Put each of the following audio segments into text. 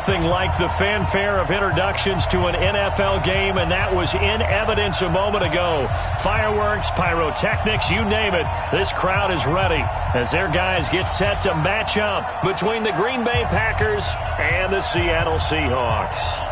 nothing like the fanfare of introductions to an NFL game, and that was in evidence a moment ago. Fireworks, pyrotechnics, you name it. This crowd is ready as their guys get set to match up between the Green Bay Packers and the Seattle Seahawks.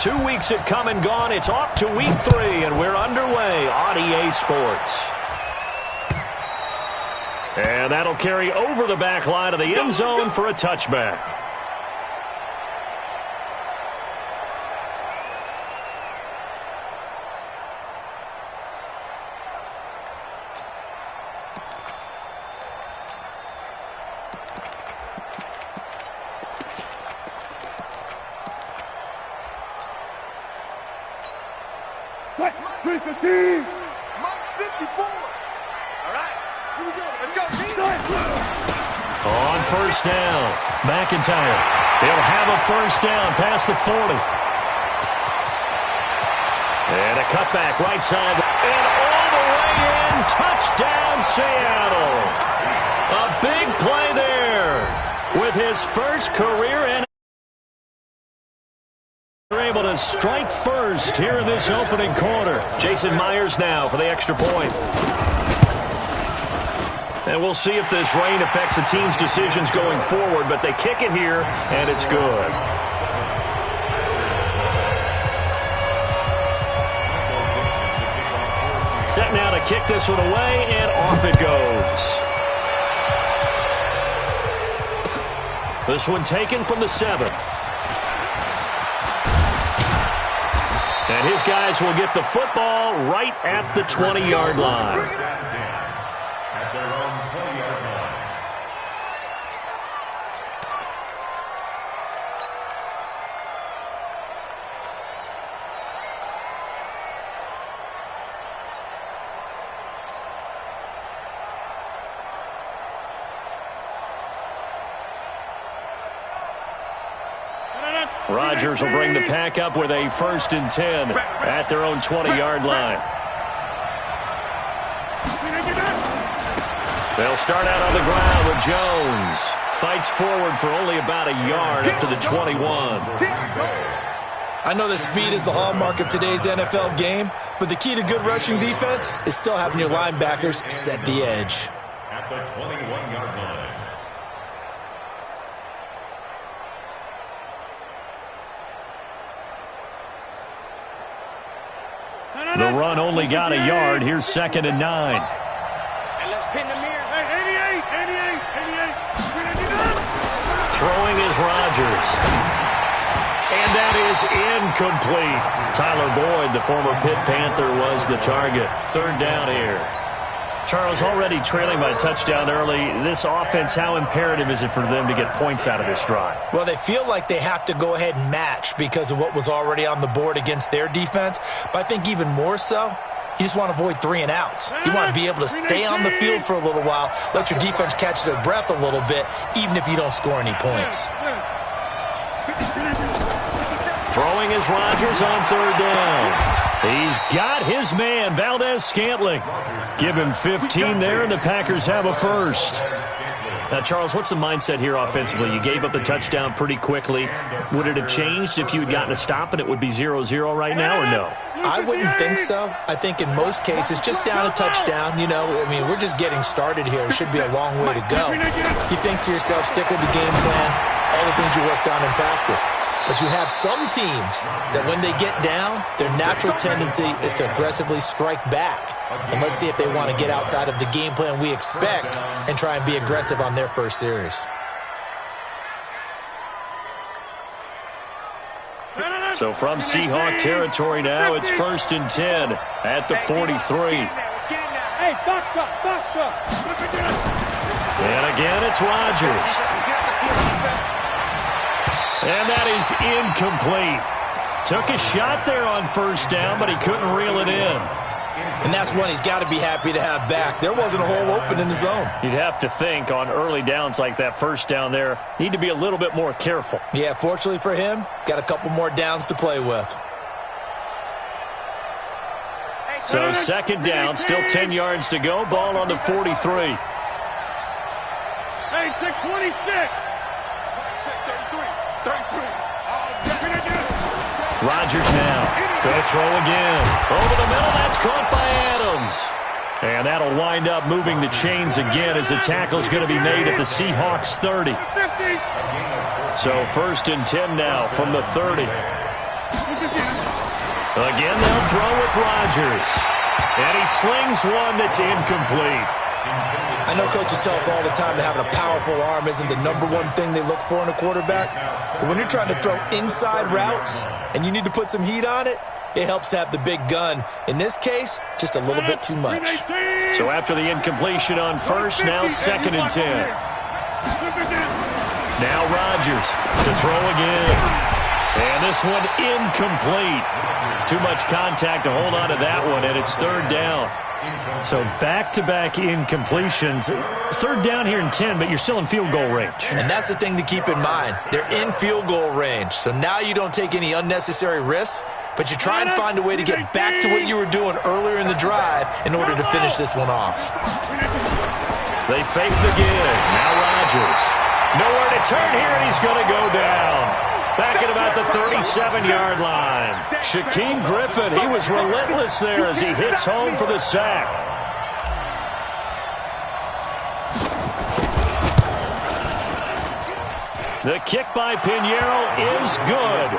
2 weeks have come and gone. It's off to week 3, and we're underway on EA Sports. And that'll carry over the back line of the end zone for a touchback. On first down, McIntyre. He'll have a first down past the 40. And a cutback right side. And all the way in. Touchdown, Seattle. A big play there with his first career and they're able to strike first here in this opening quarter. Jason Myers now for the extra point. And we'll see if this rain affects the team's decisions going forward, but they kick it here, and it's good. Set now to kick this one away, and off it goes. This one taken from the 7. And his guys will get the football right at the 20-yard line. Rodgers will bring the pack up with a 1st and 10 at their own 20-yard line. They'll start out on the ground with Jones. Fights forward for only about a yard up to the 21. I know that speed is the hallmark of today's NFL game, but the key to good rushing defense is still having your linebackers set the edge. At the 21-yard line. The run only got a yard. Here's 2nd and 9. And let's pin the mirror. Hey, 88. Throwing is Rodgers. And that is incomplete. Tyler Boyd, the former Pitt Panther, was the target. 3rd down here. Charles, already trailing by a touchdown early. This offense, how imperative is it for them to get points out of this drive? Well, they feel like they have to go ahead and match because of what was already on the board against their defense. But I think even more so, you just want to avoid 3 and outs. You want to be able to stay on the field for a little while, let your defense catch their breath a little bit, even if you don't score any points. Throwing is Rodgers on 3rd down. He's got his man, Valdez-Scantling. Give him 15 there, and the Packers have a first. Now, Charles, what's the mindset here offensively? You gave up the touchdown pretty quickly. Would it have changed if you had gotten a stop and it would be 0-0 right now, or no? I wouldn't think so. I think in most cases, just down a touchdown, you know, I mean, we're just getting started here. It should be a long way to go. You think to yourself, stick with the game plan, all the things you worked on in practice. But you have some teams that when they get down, their natural tendency is to aggressively strike back. And let's see if they want to get outside of the game plan we expect and try and be aggressive on their first series. So from Seahawk territory now, it's 1st and 10 at the 43. Hey, box truck. And again, it's Rodgers. And that is incomplete. took a shot there on first down, but he couldn't reel it in. And that's one he's got to be happy to have back. There wasn't a hole open in the zone. You'd have to think on early downs like that first down there, need to be a little bit more careful. Yeah, fortunately for him, got a couple more downs to play with. So second down, still 10 yards to go. Ball on the 43. Hey, 626. Rodgers now. Go throw again. Over the middle, that's caught by Adams. And that'll wind up moving the chains again as the tackle's going to be made at the Seahawks 30. So first and 10 now from the 30. Again, they'll throw with Rodgers. And he slings one that's incomplete. I know coaches tell us all the time that having a powerful arm isn't the number one thing they look for in a quarterback. But when you're trying to throw inside routes and you need to put some heat on it, it helps to have the big gun. In this case, just a little bit too much. So after the incompletion on first, now second and 10. Now Rodgers to throw again. And this one incomplete. Too much contact to hold on to that one, and it's third down. So back-to-back incompletions. Third down here in 10, but you're still in field goal range. And that's the thing to keep in mind. They're in field goal range. So now you don't take any unnecessary risks, but you try and find a way to get back to what you were doing earlier in the drive in order to finish this one off. They fake the give. Now Rodgers. Nowhere to turn here, and he's going to go down. Back at about the 37-yard line. Shaquem Griffin, he was relentless there as he hits home for the sack. The kick by Pinheiro is good.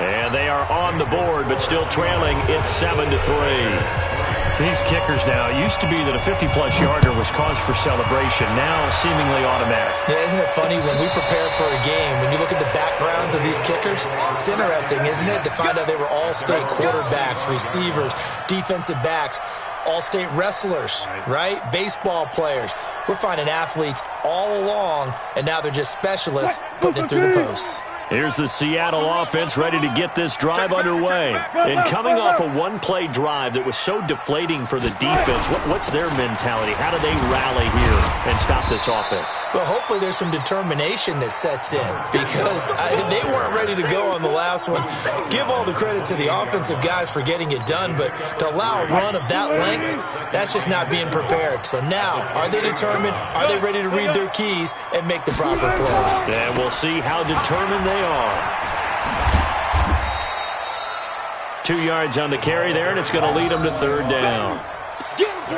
And they are on the board, but still trailing. It's 7-3. These kickers now, it used to be that a 50-plus yarder was cause for celebration. Now seemingly automatic. Yeah, isn't it funny when we prepare for a game, when you look at the backgrounds of these kickers, it's interesting, isn't it, to find out they were all-state quarterbacks, receivers, defensive backs, all-state wrestlers, right? Baseball players. We're finding athletes all along, and now they're just specialists putting it through the posts. Here's the Seattle offense ready to get this drive underway. And coming off a one-play drive that was so deflating for the defense, what's their mentality? How do they rally here and stop this offense? Well, hopefully there's some determination that sets in because they weren't ready to go on the last one. Give all the credit to the offensive guys for getting it done, but to allow a run of that length, that's just not being prepared. So now, are they determined? Are they ready to read their keys and make the proper plays? And we'll see how determined they are. 2 yards on the carry there, and it's going to lead them to third down.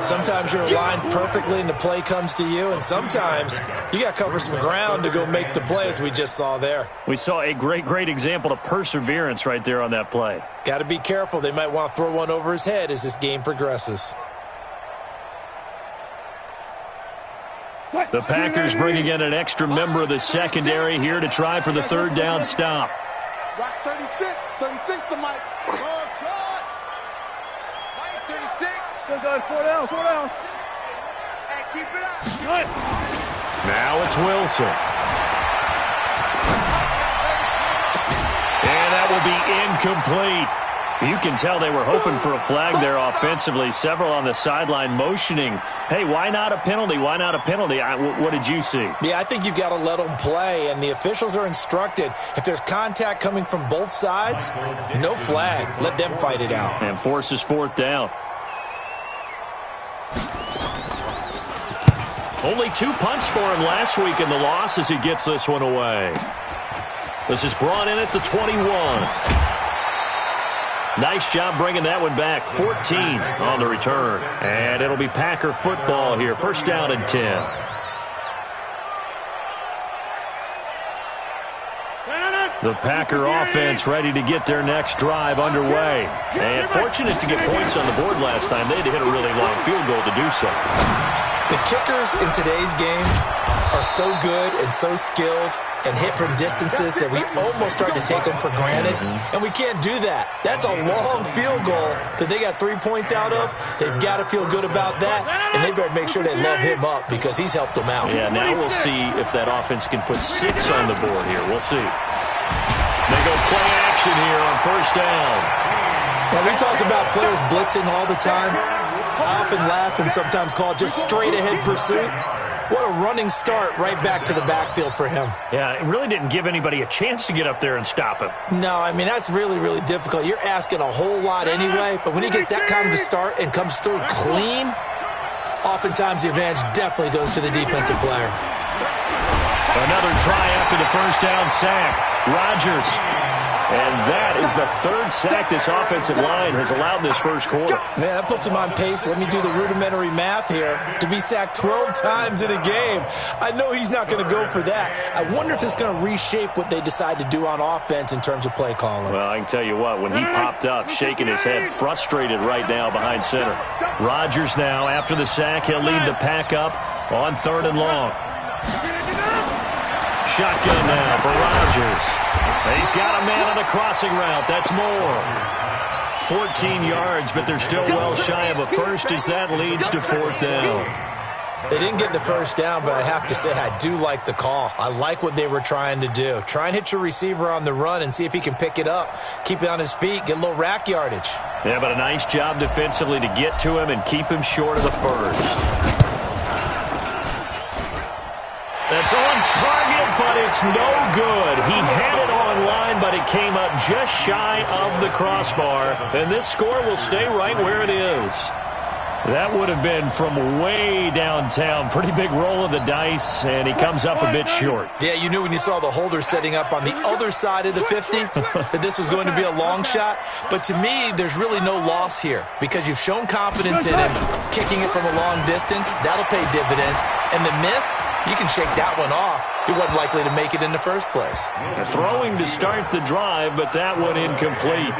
Sometimes you're aligned perfectly and the play comes to you, and sometimes you got to cover some ground to go make the play, as we just saw there. We saw a great example of perseverance right there on that play. Got to be careful. They might want to throw one over his head as this game progresses. The Packers bringing in an extra member of the secondary here to try for the third down stop. Watch 36 to Mike. Oh, try. Mike, 36. Still got 4 down. Hey, keep it up. Good. Now it's Wilson. And that will be incomplete. You can tell they were hoping for a flag there offensively. Several on the sideline motioning, hey, why not a penalty? Why not a penalty? What did you see? Yeah, I think you've got to let them play, and the officials are instructed. If there's contact coming from both sides, no flag. Let them fight it out. And forces fourth down. Only 2 punts for him last week in the loss as he gets this one away. This is brought in at the 21. Nice job bringing that one back. 14 on the return. And it'll be Packer football here. First down and 10. The Packer offense ready to get their next drive underway. And fortunate to get points on the board last time. They had to hit a really long field goal to do so. The kickers in today's game are so good and so skilled and hit from distances that we almost start to take them for granted. And we can't do that. That's a long field goal that they got 3 points out of. They've got to feel good about that, and they better make sure they love him up because he's helped them out. Yeah, now we'll see if that offense can put 6 on the board here. We'll see. They go play action completion here on first down. Now, we talk about players blitzing all the time. I often laugh and sometimes call it just straight-ahead pursuit. What a running start right back to the backfield for him. Yeah, it really didn't give anybody a chance to get up there and stop him. No, I mean, that's really, really difficult. You're asking a whole lot anyway, but when he gets that kind of a start and comes through clean, oftentimes the advantage definitely goes to the defensive player. Another try after the first down sack. Rodgers. And that is the third sack this offensive line has allowed this first quarter. Man, that puts him on pace. Let me do the rudimentary math here. To be sacked 12 times in a game, I know he's not going to go for that. I wonder if it's going to reshape what they decide to do on offense in terms of play calling. Well, I can tell you what, when he popped up, shaking his head, frustrated right now behind center. Rodgers now, after the sack, he'll lead the pack up on 3rd and long. Shotgun now for Rodgers. He's got a man on the crossing route. That's more. 14 yards, but they're still well shy of a first as that leads to 4th down. They didn't get the first down, but I have to say I do like the call. I like what they were trying to do. Try and hit your receiver on the run and see if he can pick it up. Keep it on his feet, get a little rack yardage. Yeah, but a nice job defensively to get to him and keep him short of the first. That's on target, but it's no good. He had it on line, but it came up just shy of the crossbar. And this score will stay right where it is. That would have been from way downtown. Pretty big roll of the dice, and he comes up a bit short. Yeah, you knew when you saw the holder setting up on the other side of the 50 that this was going to be a long shot. But to me, there's really no loss here because you've shown confidence in him. Kicking it from a long distance, that'll pay dividends. And the miss, you can shake that one off. He wasn't likely to make it in the first place. Throwing to start the drive, but that one incomplete.